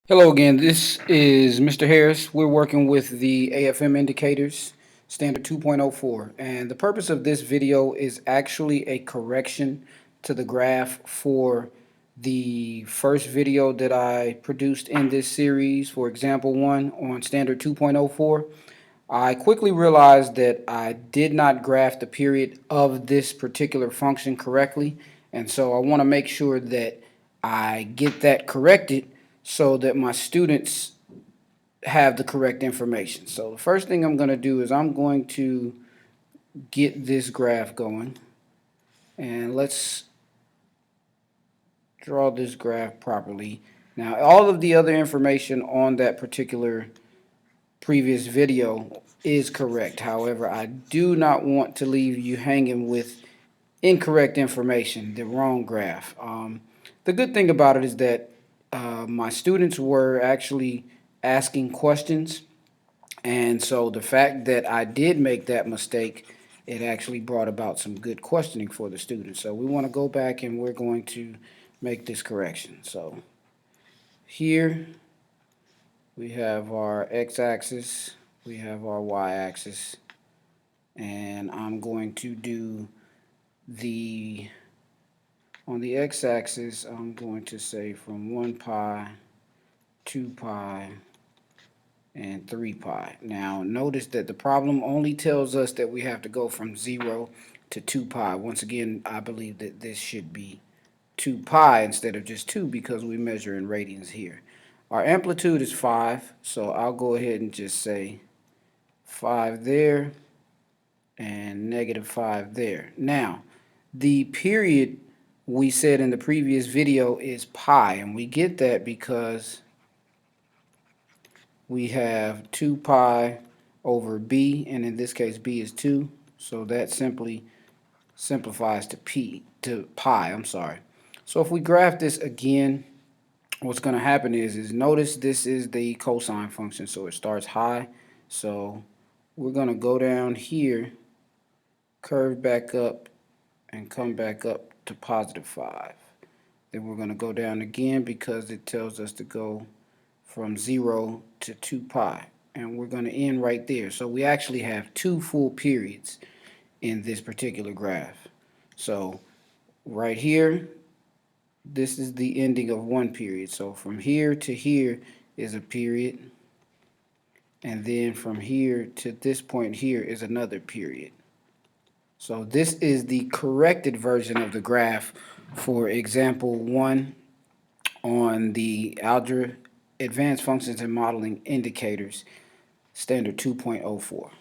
Hello again, this is Mr. Harris. We're working with the AFM Indicators, Standard 2.04, and the purpose of this video is actually a correction to the graph for the first video that I produced in this series, for example 1 on Standard 2.04. I quickly realized that I did not graph the period of this particular function correctly, and so I want to make sure that I get that corrected so that my students have the correct information. So the first thing I'm going to do is I'm going to get this graph going, and let's draw this graph properly. Now, all of the other information on that particular previous video is correct. However, I do not want to leave you hanging with incorrect information, the wrong graph. The good thing about it is that my students were actually asking questions, and so the fact that I did make that mistake, it actually brought about some good questioning for the students. So we want to go back and we're going to make this correction. So here we have our x-axis, we have our y-axis, and I'm going to do on the x-axis, I'm going to say from 1 pi, 2 pi, and 3 pi. Now notice that the problem only tells us that we have to go from 0 to 2 pi. Once again, I believe that this should be 2 pi instead of just 2 because we measure in radians here. Our amplitude is 5, so I'll go ahead and just say 5 there and -5 there. Now, the period we said in the previous video is pi, and we get that because we have 2 pi over b, and in this case b is 2, so that simply simplifies to pi, I'm sorry. So if we graph this again, what's going to happen is notice this is the cosine function, so it starts high. So we're going to go down here, curve back up, and come back up to +5. Then we're going to go down again because it tells us to go from 0 to 2 pi. And we're going to end right there. So we actually have 2 full periods in this particular graph. So right here, this is the ending of one period. So from here to here is a period. And then from here to this point here is another period. So this is the corrected version of the graph for example 1 on the Algebra Advanced Functions and Modeling Indicators, Standard 2.04.